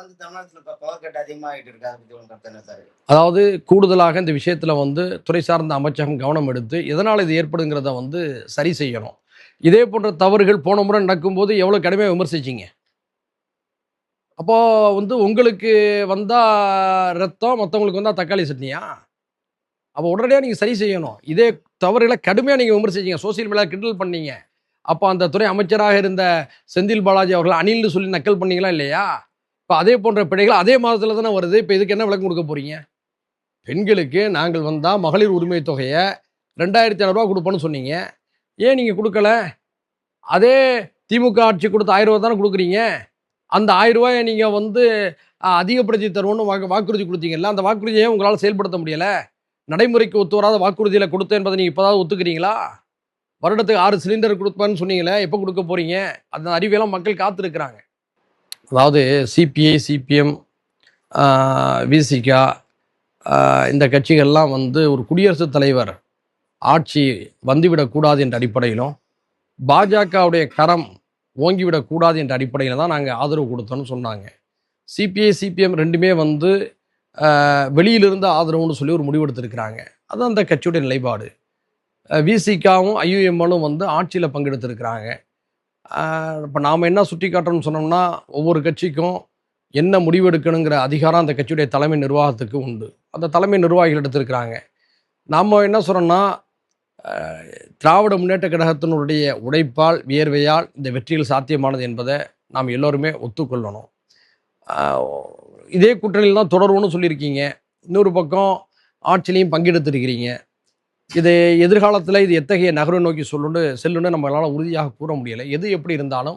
தொடர்ந்து தமிழ்நாட்டுல இப்ப பவர் கட் அதிகமாயிட்டு இருக்கு. அத பத்தி உங்க கருத்து என்ன சார்? அதாவது கூடுதலாக இந்த விஷயத்துல துறை சார்ந்த அமைச்சகம் கவனம் எடுத்து எதனால் இது ஏற்படுங்கிறத சரி செய்யணும். இதே போன்ற தவறுகள் போன முறை நடக்கும்போது எவ்வளவு கடுமையாக விமர்சிச்சீங்க. அப்போ உங்களுக்கு வந்தா ரத்தம், மற்றவங்களுக்கு வந்தா தக்காளி சட்னியா? அப்போ உடனடியாக நீங்கள் சரி செய்யணும். இதே தவறுகளை கடுமையாக நீங்கள் விமர்சிச்சீங்க, சோசியல் மீடியாவில் கிண்டல் பண்ணீங்க. அப்போ அந்த துறை அமைச்சராக இருந்த செந்தில் பாலாஜி அவர்கள் அணில்னு சொல்லி நக்கல் பண்ணீங்களா இல்லையா? இப்போ அதே போன்ற பிழைகள் அதே மாதத்தில் தானே வருது. இப்போ இதுக்கு என்ன விளக்கம் கொடுக்க போறீங்க? பெண்களுக்கு நாங்கள் வந்தால் மகளிர் உரிமை தொகையை 2500 கொடுப்போன்னு சொன்னீங்க. ஏன் நீங்கள் கொடுக்கல? அதே திமுக ஆட்சி கொடுத்த 1000 ரூபா தானே கொடுக்குறீங்க. அந்த 1000 ரூபாயை நீங்கள் அதிகப்படுத்தி தருவோன்னு வாக்குறுதி கொடுத்தீங்கல்ல, அந்த வாக்குறுதியை உங்களால் செயல்படுத்த முடியலை. நடைமுறைக்கு ஒத்து வராத வாக்குறுதியில கொடுத்தேன் என்பதை நீங்கள் இப்போதாவது ஒத்துக்கிறீங்களா? வருடத்துக்கு 6 சிலிண்டர் கொடுப்பேன்னு சொன்னீங்களே, எப்போ கொடுக்க போறீங்க? அந்த அறிவியெல்லாம் மக்கள் காத்திருக்கிறாங்க. அதாவது சிபிஐ, சிபிஎம், விசிகா இந்த கட்சிகள்லாம் ஒரு குடியரசுத் தலைவர் ஆட்சி வந்துவிடக்கூடாது என்ற அடிப்படையிலும் பாஜகவுடைய கரம் ஓங்கிவிடக்கூடாது என்ற அடிப்படையில் தான் நாங்கள் ஆதரவு கொடுத்தோன்னு சொன்னாங்க. சிபிஐ, சிபிஎம் ரெண்டுமே வெளியிலிருந்து ஆதரவுன்னு சொல்லி ஒரு முடிவெடுத்திருக்கிறாங்க. அதுதான் அந்த கட்சியுடைய நிலைப்பாடு. விசிகாவும் ஐயுஎம்எலும் ஆட்சியில் பங்கெடுத்திருக்கிறாங்க. இப்போ நாம் என்ன சுட்டி காட்டணும்னு சொன்னோம்னா, ஒவ்வொரு கட்சிக்கும் என்ன முடிவெடுக்கணுங்கிற அதிகாரம் அந்த கட்சியுடைய தலைமை நிர்வாகத்துக்கு உண்டு. அந்த தலைமை நிர்வாகிகள் எடுத்திருக்கிறாங்க. நாம் என்ன சொல்கிறோம்னா, திராவிட முன்னேற்ற கழகத்தினுடைய உழைப்பால், வியர்வையால் இந்த வெற்றிகள் சாத்தியமானது என்பதை நாம் எல்லோருமே ஒத்துக்கொள்ளணும். இதே கூட்டணியில் தான் தொடரும்னு சொல்லியிருக்கீங்க. இன்னொரு பக்கம் ஆட்சியிலையும் பங்கெடுத்திருக்கிறீங்க. இது எதிர்காலத்தில் இது எத்தகைய நகர்வை நோக்கி செல்லுன்னு நம்மளால் உறுதியாக கூற முடியலை. எது எப்படி இருந்தாலும்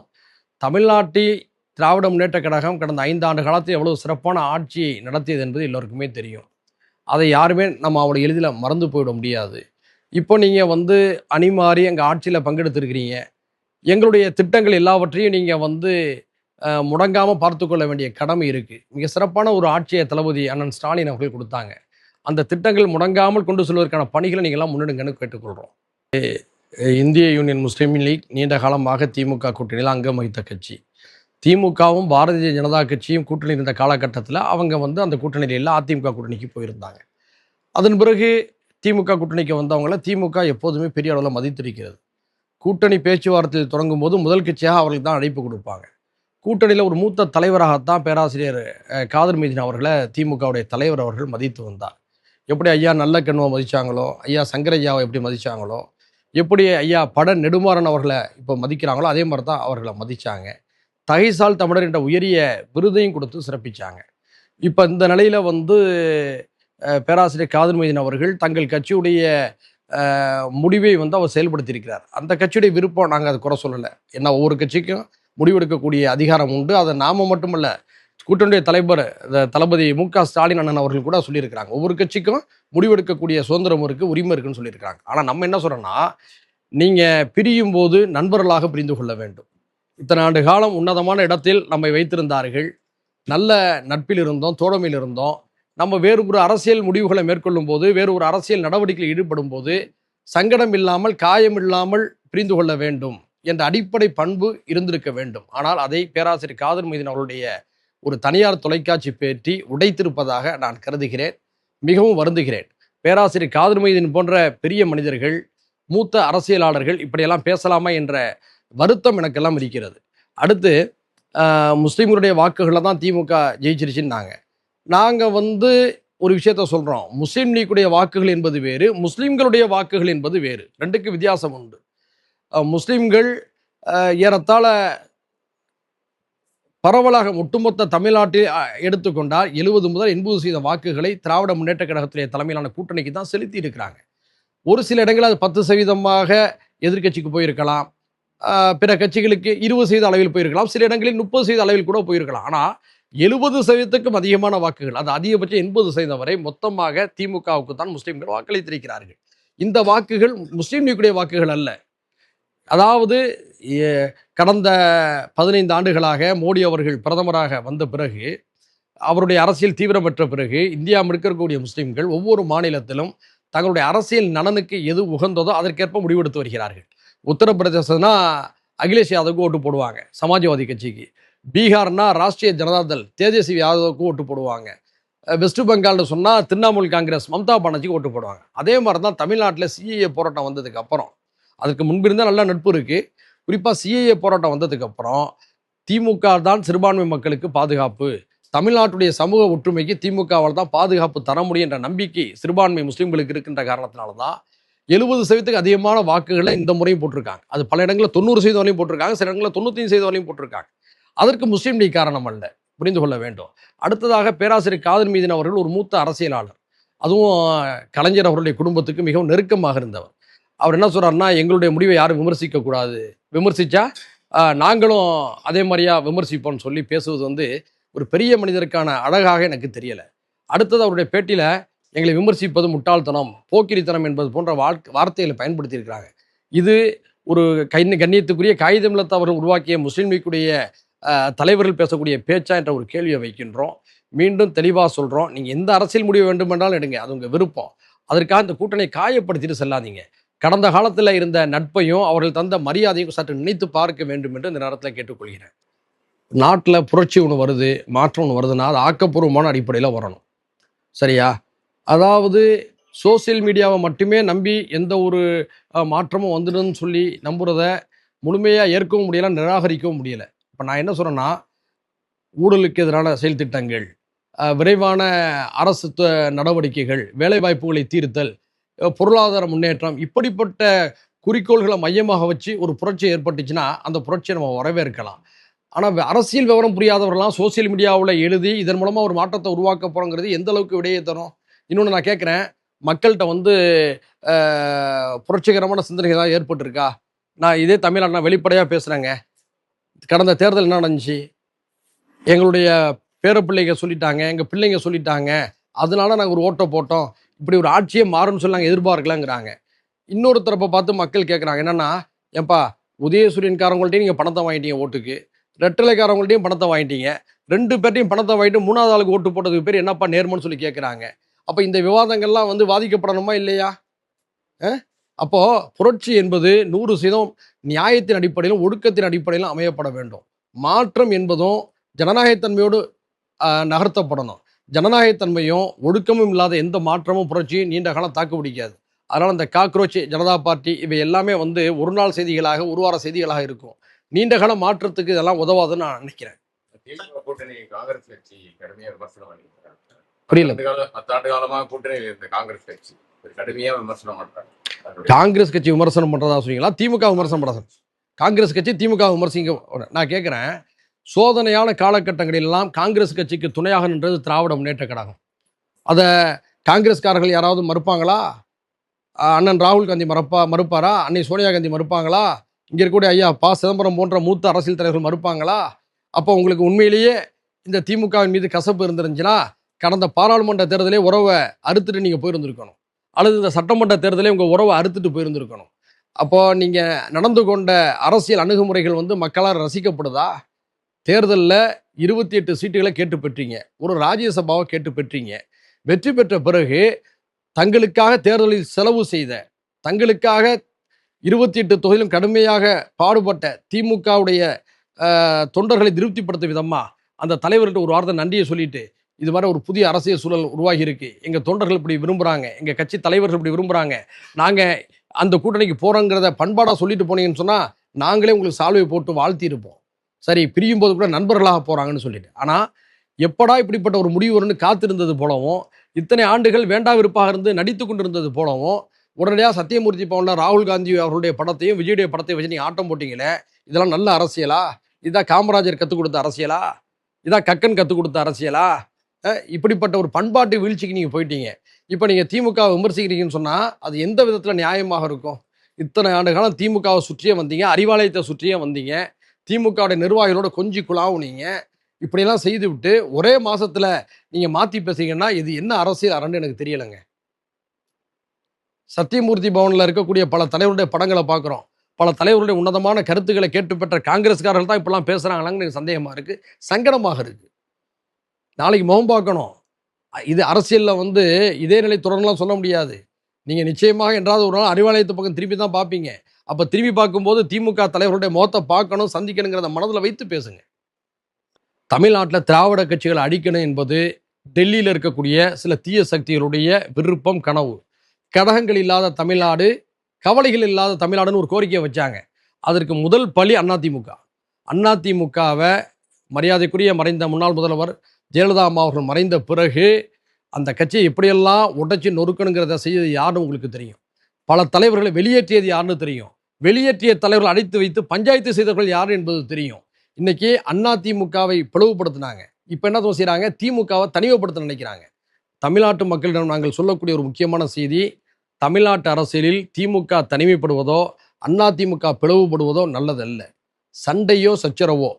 தமிழ்நாட்டில் திராவிட முன்னேற்ற கழகம் கடந்த 5 ஆண்டு காலத்தில் எவ்வளவு சிறப்பான ஆட்சியை நடத்தியது என்பது எல்லோருக்குமே தெரியும். அதை யாருமே நம்ம அவ்வளோ எளிதில் மறந்து போயிட முடியாது. இப்போ நீங்கள் அணி மாறி எங்கள் ஆட்சியில் பங்கெடுத்திருக்கிறீங்க. எங்களுடைய திட்டங்கள் எல்லாவற்றையும் நீங்கள் முடங்காமல் பார்த்து கொள்ள வேண்டிய கடமை இருக்குது. மிக சிறப்பான ஒரு ஆட்சியை தளபதி அண்ணன் ஸ்டாலின் அவர்கள் கொடுத்தாங்க. அந்த திட்டங்கள் முடங்காமல் கொண்டு செல்வதற்கான பணிகளை நீங்கள்லாம் முன்னெடுங்கன்னு கேட்டுக்கொள்கிறோம். இந்திய யூனியன் முஸ்லீம் லீக் நீண்ட காலமாக திமுக கூட்டணியில் அங்கம் வகித்த கட்சி. திமுகவும் பாரதிய ஜனதா கட்சியும் கூட்டணி இருந்த காலகட்டத்தில் அவங்க அந்த கூட்டணியில் இல்லை, அதிமுக கூட்டணிக்கு போயிருந்தாங்க. அதன் பிறகு திமுக கூட்டணிக்கு வந்தவங்கள திமுக எப்போதுமே பெரிய அளவில் மதித்திருக்கிறது. கூட்டணி பேச்சுவார்த்தையில் தொடங்கும் போது முதல் கட்சியாக அவர்களுக்கு தான் அழைப்பு கொடுப்பாங்க. கூட்டணியில் ஒரு மூத்த தலைவராகத்தான் பேராசிரியர் காதர் மீதின் அவர்களை திமுகவுடைய தலைவர் அவர்கள் மதித்து வந்தார். எப்படி ஐயா நல்ல கண்ணுவை மதித்தாங்களோ, ஐயா சங்கரையாவை எப்படி மதித்தாங்களோ, எப்படி ஐயா பட நெடுமாறன் அவர்களை இப்போ மதிக்கிறாங்களோ அதே மாதிரி தான் அவர்களை மதித்தாங்க. தகைசால் தமிழர் என்ற உயரிய விருதையும் கொடுத்து சிறப்பித்தாங்க. இப்போ இந்த நிலையில் பேராசிரியர் காதர் மீதின் அவர்கள் தங்கள் கட்சியுடைய முடிவை அவர் செயல்படுத்தியிருக்கிறார். அந்த கட்சியுடைய விருப்பம் நாங்கள் அதை குறை சொல்லலை. ஏன்னா ஒவ்வொரு கட்சிக்கும் முடிவெடுக்கக்கூடிய அதிகாரம் உண்டு. அதை நாம மட்டுமல்ல, கூட்டணியுடைய தலைவர் தளபதி மு.க. ஸ்டாலின் அண்ணன் அவர்கள் கூட சொல்லியிருக்கிறாங்க. ஒவ்வொரு கட்சிக்கும் முடிவெடுக்கக்கூடிய சுதந்திரம் இருக்குது, உரிமை இருக்குன்னு சொல்லியிருக்கிறாங்க. ஆனால் நம்ம என்ன சொல்கிறோன்னா, நீங்கள் பிரியும் போது நண்பர்களாக பிரிந்து கொள்ள வேண்டும். இத்தனை ஆண்டு காலம் உன்னதமான இடத்தில் நம்மை வைத்திருந்தார்கள். நல்ல நட்பில் இருந்தோம், தோழமையில் இருந்தோம். நம்ம வேறு ஒரு அரசியல் முடிவுகளை மேற்கொள்ளும் போது, வேறு ஒரு அரசியல் நடவடிக்கையில் ஈடுபடும் போது சங்கடம் இல்லாமல், காயம் இல்லாமல் பிரிந்து கொள்ள வேண்டும் என்ற அடிப்படை பண்பு இருந்திருக்க வேண்டும். ஆனால் அதை பேராசிரியர் காதர் மீதின் அவர்களுடைய ஒரு தனியார் தொலைக்காட்சி பேட்டி உடைத்திருப்பதாக நான் கருதுகிறேன். மிகவும் வருந்துகிறேன். பேராசிரியர் காதர் மீதின் போன்ற பெரிய மனிதர்கள், மூத்த அரசியலாளர்கள் இப்படியெல்லாம் பேசலாமா என்ற வருத்தம் எனக்கெல்லாம் இருக்கிறது. அடுத்து முஸ்லீம்களுடைய வாக்குகளில் தான் திமுக ஜெயிச்சிருச்சுன்னாங்க. நாங்கள் ஒரு விஷயத்த சொல்கிறோம். முஸ்லீம் லீக்குடைய வாக்குகள் என்பது வேறு, முஸ்லீம்களுடைய வாக்குகள் என்பது வேறு. ரெண்டுக்கு வித்தியாசம் உண்டு. முஸ்லீம்கள் ஏறத்தாழ பரவலாக ஒட்டுமொத்த தமிழ்நாட்டில் எடுத்துக்கொண்டால் 70 முதல் 80% வாக்குகளை திராவிட முன்னேற்ற கழகத்துடைய தலைமையிலான கூட்டணிக்கு தான் செலுத்தி இருக்கிறாங்க. ஒரு சில இடங்களில் அது 10% எதிர்கட்சிக்கு போயிருக்கலாம், பிற கட்சிகளுக்கு 20% அளவில் போயிருக்கலாம், சில இடங்களில் 30% அளவில் கூட போயிருக்கலாம். ஆனால் 70%க்கும் அதிகமான வாக்குகள், அது அதிகபட்சம் 80% வரை மொத்தமாக திமுகவுக்கு தான் முஸ்லீம்கள் வாக்களித்திருக்கிறார்கள். இந்த வாக்குகள் முஸ்லீம் லீக்குடைய வாக்குகள் அல்ல. அதாவது கடந்த 15 ஆண்டுகளாக மோடி அவர்கள் பிரதமராக வந்த பிறகு, அவருடைய அரசியல் தீவிரம் பெற்ற பிறகு, இந்தியா முழுக்க இருக்கக்கூடிய முஸ்லீம்கள் ஒவ்வொரு மாநிலத்திலும் தங்களுடைய அரசியல் நலனுக்கு எது உகந்ததோ அதற்கேற்ப முடிவெடுத்து வருகிறார்கள். உத்தரப்பிரதேசம்னா அகிலேஷ் யாதவுக்கு ஓட்டு போடுவாங்க, சமாஜ்வாதி கட்சிக்கு. பீகார்னா ராஷ்ட்ரிய ஜனதாதள் தேஜஸ்வி யாதவுக்கு ஓட்டு போடுவாங்க. வெஸ்ட் பெங்கால்னு சொன்னால் திரிணாமுல் காங்கிரஸ் மம்தா பானர்ஜிக்கு ஓட்டு போடுவாங்க. அதே மாதிரி தான் தமிழ்நாட்டில் சிஏஏ போராட்டம் வந்ததுக்கு அப்புறம், அதுக்கு முன்பிருந்தால் நல்ல நட்பு இருக்குது. குறிப்பாக சிஏஏ போராட்டம் வந்ததுக்கு அப்புறம் திமுக தான் சிறுபான்மை மக்களுக்கு பாதுகாப்பு, தமிழ்நாட்டுடைய சமூக ஒற்றுமைக்கு திமுகவால் தான் பாதுகாப்பு தர முடியும் என்ற நம்பிக்கை சிறுபான்மை முஸ்லீம்களுக்கு இருக்கின்ற காரணத்தினால தான் 70% அதிகமான வாக்குகளை இந்த முறையும் போட்டிருக்காங்க. அது பல இடங்களில் 90% வரையும் போட்டிருக்காங்க, சில இடங்களில் 95% வரையும் போட்டிருக்காங்க. அதற்கு முஸ்லீம் லீக் காரணம் அல்ல, புரிந்து கொள்ள வேண்டும். அடுத்ததாக பேராசிரியர் காதர் மீதின் அவர்கள் ஒரு மூத்த அரசியலாளர், அதுவும் கலைஞர் அவருடைய குடும்பத்துக்கு மிகவும் நெருக்கமாக இருந்தவர். அவர் என்ன சொல்றாருன்னா, எங்களுடைய முடிவை யாரும் விமர்சிக்க கூடாது, விமர்சிச்சா நாங்களும் அதே மாதிரியா விமர்சிப்போம்னு சொல்லி பேசுவது வந்து ஒரு பெரிய மனிதருக்கான அழகாக எனக்கு தெரியலை. அடுத்தது அவருடைய பேட்டியில் எங்களை விமர்சிப்பது முட்டாள்தனம், போக்கிரித்தனம் என்பது போன்ற வார்த்தைகளை பயன்படுத்தியிருக்கிறாங்க. இது ஒரு கண்ணியத்துக்குரிய காகிதமில்லத் அவர்கள் உருவாக்கிய முஸ்லீம் லீக்குடைய தலைவர்கள் பேசக்கூடிய பேச்சா என்ற ஒரு கேள்வியை வைக்கின்றோம். மீண்டும் தெளிவாக சொல்கிறோம், நீங்கள் எந்த அரசியல் முடிவு வேண்டுமென்றாலும் எடுங்க, அது உங்கள் விருப்பம். அதற்காக இந்த கூட்டணி காயப்படுத்திட்டு செல்லாதீங்க. கடந்த காலத்தில் இருந்த நட்பையும் அவர்கள் தந்த மரியாதையும் சற்று நினைத்து பார்க்க வேண்டும் என்று இந்த நேரத்தில் கேட்டுக்கொள்கிறேன். நாட்டில் புரட்சி ஒன்று வருது, மாற்றம் ஒன்று வருதுன்னா அது ஆக்கப்பூர்வமான அடிப்படையில் வரணும், சரியா? அதாவது சோசியல் மீடியாவை மட்டுமே நம்பி எந்த ஒரு மாற்றமும் வந்துடுன்னு சொல்லி நம்புறத முழுமையாக ஏற்கவும் முடியலை, நிராகரிக்கவும் முடியலை. இப்போ நான் என்ன சொல்கிறேன்னா, ஊழலுக்கு எதிரான செயல் திட்டங்கள், விரைவான அரசு நடவடிக்கைகள், வேலைவாய்ப்புகளை தீர்த்தல், பொருளாதார முன்னேற்றம், இப்படிப்பட்ட குறிக்கோள்களை மையமாக வச்சு ஒரு புரட்சி ஏற்பட்டுச்சுன்னா அந்த புரட்சியை நம்ம வரவேற்கலாம். ஆனால் அரசியல் விவரம் புரியாதவர்கள்லாம் சோசியல் மீடியாவில் எழுதி இதன் மூலமாக ஒரு மாற்றத்தை உருவாக்க போகிறோங்கிறது எந்த அளவுக்கு விடையே தரும்? இன்னொன்று நான் கேட்குறேன், மக்கள்கிட்ட வந்து புரட்சிகரமான சிந்தனைகள் ஏதாவது ஏற்பட்டிருக்கா? நான் இதே தமிழ்நாடு நான் வெளிப்படையாக பேசுகிறேங்க. கடந்த தேர்தல் என்ன நடந்துச்சு? எங்களுடைய பேரப்பிள்ளைங்க சொல்லிட்டாங்க, எங்கள் பிள்ளைங்க சொல்லிட்டாங்க, அதனால நாங்கள் ஒரு ஓட்டை போட்டோம், இப்படி ஒரு ஆட்சியே மாறும்னு சொல்லி நாங்கள் எதிர்பார்க்கலாங்கிறாங்க. இன்னொரு தரப்பை பார்த்து மக்கள் கேட்குறாங்க, என்னென்னா, ஏன்பா உதயசூரியன்காரங்கள்ட்டையும் நீங்கள் பணத்தை வாங்கிட்டீங்க ஓட்டுக்கு, ரெட்டலைக்காரங்கள்ட்டையும் பணத்தை வாங்கிட்டீங்க, 2 பேர்ட்டையும் பணத்தை வாங்கிட்டு 3வது ஆளுக்கு ஓட்டு போட்டதுக்கு பேர் என்னப்பா நேர்மன்னு சொல்லி கேட்குறாங்க. அப்போ இந்த விவாதங்கள்லாம் வந்து வாதிக்கப்படணுமா இல்லையா? அப்போது புரட்சி என்பது 100% நியாயத்தின் அடிப்படையிலும் ஒடுக்கத்தின் அடிப்படையிலும் அமையப்பட வேண்டும். மாற்றம் என்பதும் ஜனநாயகத்தன்மையோடு நகர்த்தப்படணும். ஜனநாயகத்தன்மையும் ஒடுக்கமும் இல்லாத எந்த மாற்றமும் புரட்சியும் நீண்ட காலம் தாக்கு பிடிக்காது. அதனால் இந்த காக்ரோச் ஜனதா பார்ட்டி இவை எல்லாமே வந்து ஒரு நாள் செய்திகளாக, ஒரு வார செய்திகளாக இருக்கும். நீண்ட கால மாற்றத்துக்கு இதெல்லாம் உதவாதுன்னு நான் நினைக்கிறேன். கூட்டணி காங்கிரஸ் கட்சி கடுமையா விமர்சனம் பண்ணியிருக்காங்க. புரியல. 10 ஆண்டு காலமாக கூட்டணியில் இருந்த காங்கிரஸ் கட்சி கடுமையா விமர்சனம் பண்றாங்க. காங்கிரஸ் கட்சி விமர்சனம் பண்றதா சொன்னீங்களா? திமுக விமர்சனம் பண்றதா? காங்கிரஸ் கட்சி திமுக விமர்சிங்க. நான் கேட்கிறேன், சோதனையான காலகட்டங்களிலெல்லாம் காங்கிரஸ் கட்சிக்கு துணையாக நின்றது திராவிட முன்னேற்ற கழகம். அதை காங்கிரஸ்காரர்கள் யாராவது மறுப்பாங்களா? அண்ணன் ராகுல் காந்தி மறுப்பாரா? அன்னை சோனியா காந்தி மறுப்பாங்களா? இங்கே இருக்கக்கூடிய ஐயா ப. சிதம்பரம் போன்ற மூத்த அரசியல் தலைவர்கள் மறுப்பாங்களா? அப்போ உங்களுக்கு உண்மையிலேயே இந்த திமுகவின் மீது கசப்பு இருந்துருந்துச்சுன்னா கடந்த பாராளுமன்ற தேர்தலே உறவை அறுத்துட்டு நீங்கள் போயிருந்துருக்கணும், அல்லது இந்த சட்டமன்ற தேர்தலே உங்கள் உறவை அறுத்துட்டு போயிருந்துருக்கணும். அப்போது நீங்கள் நடந்து கொண்ட அரசியல் அணுகுமுறைகள் வந்து மக்களால் ரசிக்கப்படுதா? தேர்தலில் 28 சீட்டுகளை கேட்டு பெற்றீங்க, ஒரு ராஜ்யசபாவை கேட்டு பெற்றீங்க. வெற்றி பெற்ற பிறகு தங்களுக்காக தேர்தலில் செலவு செய்த, தங்களுக்காக 28 தொகுதியிலும் கடுமையாக பாடுபட்ட திமுகவுடைய தொண்டர்களை திருப்திப்படுத்த விதமாக அந்த தலைவர்கிட்ட ஒரு வார்த்தை நன்றியை சொல்லிட்டு, இது மாதிரி ஒரு புதிய அரசியல் சூழல் உருவாகி இருக்கு, எங்கள் தொண்டர்கள் இப்படி விரும்புகிறாங்க, எங்கள் கட்சி தலைவர்கள் இப்படி விரும்புகிறாங்க, நாங்கள் அந்த கூட்டணிக்கு போகிறோங்கிறத பண்பாடாக சொல்லிட்டு போனீங்கன்னு சொன்னால் நாங்களே உங்களுக்கு சால்வை போட்டு வாழ்த்தியிருப்போம். சரி, பிரியும் போது கூட நண்பர்களாக போகிறாங்கன்னு சொல்லிட்டு. ஆனால் எப்படா இப்படிப்பட்ட ஒரு முடிவு வரும்னு காத்திருந்தது போலவும், இத்தனை ஆண்டுகள் வேண்டா விருப்பாக இருந்து நடித்து கொண்டிருந்தது போலவும், உடனடியாக சத்தியமூர்த்தி பவனில் ராகுல் காந்தி அவர்களுடைய படத்தையும் விஜயுடைய படத்தையும் வச்சு நீங்கள் ஆட்டம் போட்டிங்களே, இதெல்லாம் நல்ல அரசியலா? இதான் காமராஜர் கற்றுக் கொடுத்த அரசியலா? இதான் கக்கன் கற்றுக் கொடுத்த அரசியலா? இப்படிப்பட்ட ஒரு பண்பாட்டு வீழ்ச்சிக்கு நீங்கள் போயிட்டீங்க. இப்போ நீங்கள் திமுக விமர்சிக்கிறீங்கன்னு சொன்னால் அது எந்த விதத்தில் நியாயமாக இருக்கும்? இத்தனை ஆண்டு காலம் திமுகவை சுற்றியே வந்தீங்க, அறிவாலயத்தை சுற்றியே வந்தீங்க, திமுகவுடைய நிர்வாகிகளோட கொஞ்சி குழாவுனீங்க. இப்படியெல்லாம் செய்து விட்டு ஒரே மாசத்துல நீங்க மாத்தி பேசுறீங்கன்னா இது என்ன அரசியல் அரண்டு எனக்கு தெரியலைங்க. சத்தியமூர்த்தி பவனில் இருக்கக்கூடிய பல தலைவருடைய படங்களை பார்க்குறோம். பல தலைவருடைய உன்னதமான கருத்துக்களை கேட்டு பெற்ற காங்கிரஸ்காரர்கள் தான் இப்பெல்லாம் பேசுகிறாங்களான்னு எனக்கு சந்தேகமாக இருக்குது, சங்கடமாக இருக்குது. நாளைக்கு முகம் பார்க்கணும். இது அரசியலில் வந்து இதே நிலை தொடரலாம் சொல்ல முடியாது. நீங்கள் நிச்சயமாக என்றாவது ஒரு நாள் அறிவாலயத்து பக்கம் திருப்பி தான் பார்ப்பீங்க. அப்போ திரும்பி பார்க்கும்போது திமுக தலைவருடைய முகத்தை பார்க்கணும், சந்திக்கணுங்கிறத மனதில் வைத்து பேசுங்க. தமிழ்நாட்டில் திராவிட கட்சிகளை அழிக்கணும் என்பது டெல்லியில் இருக்கக்கூடிய சில தீய சக்திகளுடைய விருப்பம், கனவு. கடகங்கள் இல்லாத தமிழ்நாடு, கவலைகள் இல்லாத தமிழ்நாடுன்னு ஒரு கோரிக்கையை வச்சாங்க. அதற்கு முதல் பலி அதிமுக. அதிமுகவை மரியாதைக்குரிய மறைந்த முன்னாள் முதல்வர் ஜெயலலிதா அம்மா அவர்கள் மறைந்த பிறகு அந்த கட்சியை எப்படியெல்லாம் உடைச்சி நொறுக்கணுங்கிறத செய்தது யாருன்னு உங்களுக்கு தெரியும். பல தலைவர்களை வெளியேற்றியது யாருன்னு தெரியும். வெளியேற்றிய தலைவர்கள் அடைத்து வைத்து பஞ்சாயத்து செய்தவர்கள் யார் என்பது தெரியும். இன்னைக்கு அதிமுகவை பிளவுபடுத்தினாங்க. இப்போ என்ன செய்கிறாங்க? திமுகவை தனிமைப்படுத்த நினைக்கிறாங்க. தமிழ்நாட்டு மக்களிடம் நாங்கள் சொல்லக்கூடிய ஒரு முக்கியமான செய்தி, தமிழ்நாட்டு அரசியலில் திமுக தனிமைப்படுவதோ அதிமுக பிளவுபடுவதோ நல்லதல்ல. சண்டையோ சச்சரவோ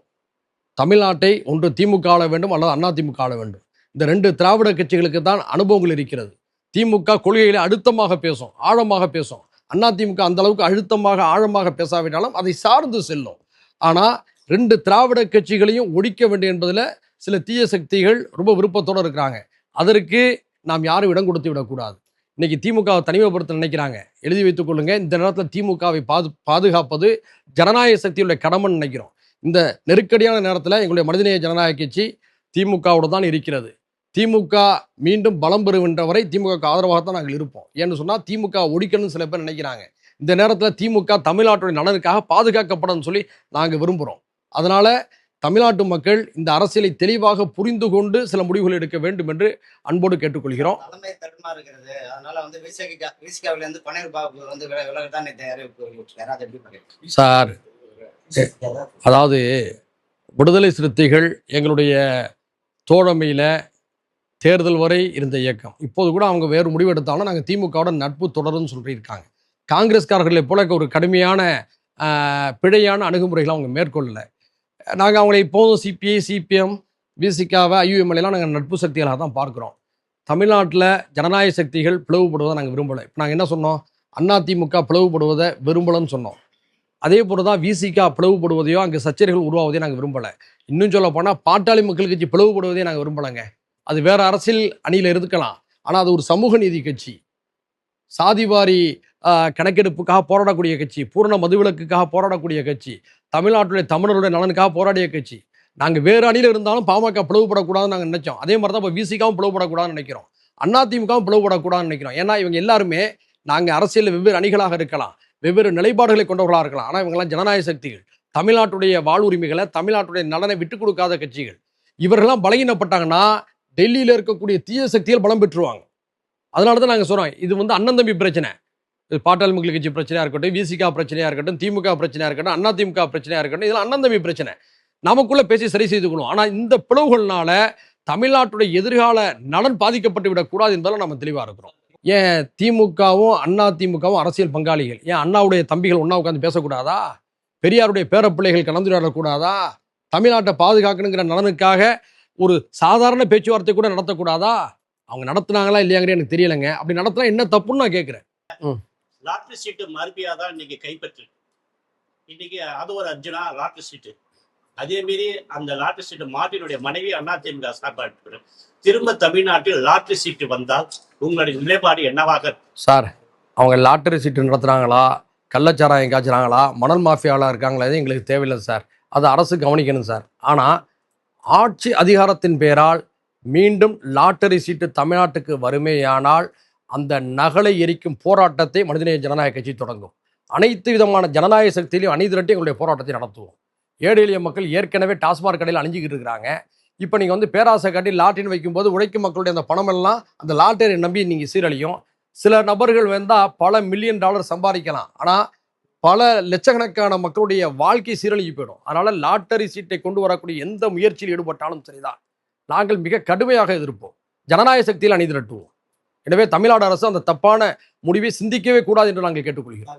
தமிழ்நாட்டை ஒன்று திமுக ஆள வேண்டும் அல்லது அதிமுக ஆள வேண்டும். இந்த ரெண்டு திராவிட கட்சிகளுக்கு தான் அனுபவங்கள் இருக்கிறது. திமுக கொள்கைகளை அழுத்தமாக பேசும், ஆழமாக பேசும். அதிமுக அந்த அளவுக்கு அழுத்தமாக ஆழமாக பேசாவிட்டாலும் அதை சார்ந்து செல்லும். ஆனால் ரெண்டு திராவிட கட்சிகளையும் ஒழிக்க வேண்டும் என்பதில் சில தீய சக்திகள் ரொம்ப விருப்பத்தோடு இருக்கிறாங்க. அதற்கு நாம் யாரும் இடம் கொடுத்து விடக்கூடாது. இன்னைக்கு திமுகவை தனிமைப்படுத்த நினைக்கிறாங்க. எழுதி வைத்துக் கொள்ளுங்க. இந்த நேரத்தில் திமுகவை பாதுகாப்பது ஜனநாயக சக்தியுடைய கடமைன்னு நினைக்கிறோம். இந்த நெருக்கடியான நேரத்தில் எங்களுடைய மனிதநேய ஜனநாயக கட்சி திமுகவோடு தான் இருக்கிறது. திமுக மீண்டும் பலம் பெறுகின்ற வரை திமுக ஆதரவாகத்தான் நாங்கள் இருப்போம். ஏன்னு சொன்னால் திமுக ஒழிக்கணும்னு சில பேர் நினைக்கிறாங்க. இந்த நேரத்தில் திமுக தமிழ்நாட்டுடைய நலனுக்காக பாதுகாக்கப்படும் சொல்லி நாங்கள் விரும்புகிறோம். அதனால தமிழ்நாட்டு மக்கள் இந்த அரசியலை தெளிவாக புரிந்து கொண்டு சில முடிவுகள் எடுக்க வேண்டும் என்று அன்போடு கேட்டுக்கொள்கிறோம். தலைமை தடுமா இருக்கிறது. அதனால வந்து விசிகாவில இருந்து பன்னீர் பாபு வந்து விலகத்தான் அறிவிப்பு. சார், அதாவது விடுதலை சிறுத்தைகள் எங்களுடைய தோழமையில் தேர்தல் வரை இருந்த இயக்கம். இப்போது கூட அவங்க வேறு முடிவு எடுத்தாலும் நாங்கள் திமுகவோட நட்பு தொடரும்னு சொல்லியிருக்காங்க. காங்கிரஸ்காரர்களை போல ஒரு கடுமையான பிழையான அணுகுமுறைகளை அவங்க மேற்கொள்ளலை. நாங்கள் அவங்களை இப்போதும் சிபிஐ, சிபிஎம், விசிகாவை, ஐயுஎம்எல்லாம் நாங்கள் நட்பு சக்திகளாக தான் பார்க்குறோம். தமிழ்நாட்டில் ஜனநாயக சக்திகள் பிளவுபடுவதை நாங்கள் விரும்பலை. இப்போ நாங்கள் என்ன சொன்னோம்? அதிமுக பிளவுபடுவதை விரும்பலன்னு சொன்னோம். அதே போல தான் விசிகா பிளவுபடுவதையோ அங்கே சச்சரவுகள் உருவாவதையோ நாங்கள் விரும்பலை. இன்னும் சொல்ல போனால் பாட்டாளி மக்கள் கட்சி பிளவுபடுவதையே நாங்கள் விரும்பலைங்க. அது வேற அரசியல் அணியில் இருக்கலாம். ஆனால் அது ஒரு சமூக நீதி கட்சி, சாதிவாரி கணக்கெடுப்புக்காக போராடக்கூடிய கட்சி, பூரண மதுவிலக்குக்காக போராடக்கூடிய கட்சி, தமிழ்நாட்டுடைய தமிழருடைய நலனுக்காக போராடிய கட்சி. நாங்கள் வேறு அணியில் இருந்தாலும் பாமக பிளவுபடக்கூடாதுன்னு நாங்கள் நினைச்சோம். அதே மாதிரி தான் இப்போ விசிகாவும் பிளவுபடக்கூடாதுன்னு நினைக்கிறோம். அதிமுகவும் பிளவுபடக்கூடாதுன்னு நினைக்கிறோம். ஏன்னா இவங்க எல்லாருமே நாங்கள் அரசியலில் வெவ்வேறு அணிகளாக இருக்கலாம், வெவ்வேறு நிலைப்பாடுகளை கொண்டவர்களாக இருக்கலாம். ஆனால் இவங்கெல்லாம் ஜனநாயக சக்திகள், தமிழ்நாட்டுடைய வாழ்வுரிமைகளை, தமிழ்நாட்டுடைய நலனை விட்டுக் கொடுக்காத கட்சிகள். இவர்கள்லாம் பலகீனப்பட்டாங்கன்னா டெல்லியில் இருக்கக்கூடிய தீய சக்திகள் பலம் பெற்றுவாங்க. அதனால தான் நாங்கள் சொல்கிறோம், இது வந்து அண்ணன் தம்பி பிரச்சனை. பாட்டாளி மக்கள் கட்சி பிரச்சனையாக இருக்கட்டும், விசிகா பிரச்சனையாக இருக்கட்டும், திமுக பிரச்சனையாக இருக்கட்டும், அதிமுக பிரச்சனையாக இருக்கட்டும், இதெல்லாம் அண்ணன் தம்பி பிரச்சனை. நமக்குள்ளே பேசி சரி செய்து கொள்வோம். ஆனால் இந்த பிளவுகள்னால தமிழ்நாட்டுடைய எதிர்கால நலன் பாதிக்கப்பட்டு விடக்கூடாது என்பதில் நம்ம தெளிவாக இருக்கிறோம். ஏன் திமுகவும் அதிமுகவும் அரசியல் பங்காளிகள்? ஏன் அண்ணாவுடைய தம்பிகள் ஒன்றா உட்காந்து பேசக்கூடாதா? பெரியாருடைய பேரப்பிள்ளைகள் கலந்துரையாடக்கூடாதா? தமிழ்நாட்டை பாதுகாக்கணுங்கிற நலனுக்காக ஒரு சாதாரண பேச்சுவார்த்தை கூட நடத்தக்கூடாதா? அவங்க நடத்துனாங்களா இல்லையாங்கிறது எனக்கு தெரியலைங்க. அப்படி நடத்தினா என்ன தப்புன்னு நான் கேட்குறேன். லாட்டரி சீட்டு மறுபியா தான் இன்னைக்கு கைப்பற்று. இன்னைக்கு அது ஒரு அர்ஜுனா லாட்டரி சீட்டு. அதே மீறி அந்த லாட்டரி சீட்டு மாட்டினுடைய மனைவி அதிமுக சார்பாக திரும்ப தமிழ்நாட்டில் லாட்டரி சீட்டு வந்தால் உங்களுடைய நிலைப்பாடு என்னவாக? சார், அவங்க லாட்டரி சீட்டு நடத்துகிறாங்களா, கள்ளச்சாராயம் காய்ச்சுறாங்களா, மணல் மாஃபியாவில் இருக்காங்களா, இது எங்களுக்கு தேவையில்லை சார். அதை அரசு கவனிக்கணும் சார். ஆனால் ஆட்சி அதிகாரத்தின் பேரால் மீண்டும் லாட்டரி சீட்டு தமிழ்நாட்டுக்கு வறுமையானால் அந்த நகலை எரிக்கும் போராட்டத்தை மனிதநேய ஜனநாயக கட்சி தொடங்கும். அனைத்து விதமான ஜனநாயக சக்தியிலையும் அணிதிரட்டி எங்களுடைய போராட்டத்தை நடத்துவோம். ஏழை எளிய மக்கள் ஏற்கனவே டாஸ்மாக் கடையில் அணிஞ்சிக்கிட்டு இருக்கிறாங்க. இப்போ நீங்கள் வந்து பேராசை காட்டி லாட்டரின்னு வைக்கும்போது உழைக்கும் மக்களுடைய அந்த பணமெல்லாம் அந்த லாட்டரியை நம்பி நீங்கள் சீரழியும். சில நபர்கள் வந்தால் பல மில்லியன் டாலர் சம்பாதிக்கலாம். ஆனால் பல லட்சக்கணக்கான மக்களுடைய வாழ்க்கை சீரழிஞ்சு போயிடும். அதனால் லாட்டரி சீட்டை கொண்டு வரக்கூடிய எந்த முயற்சியில் ஈடுபட்டாலும் சரிதான், நாங்கள் மிக கடுமையாக எதிர்ப்போம். ஜனநாயக சக்தியில் அணிதிரட்டுவோம். எனவே தமிழ்நாடு அரசு அந்த தப்பான முடிவை சிந்திக்கவே கூடாது என்று நாங்கள் கேட்டுக்கொள்கிறோம்.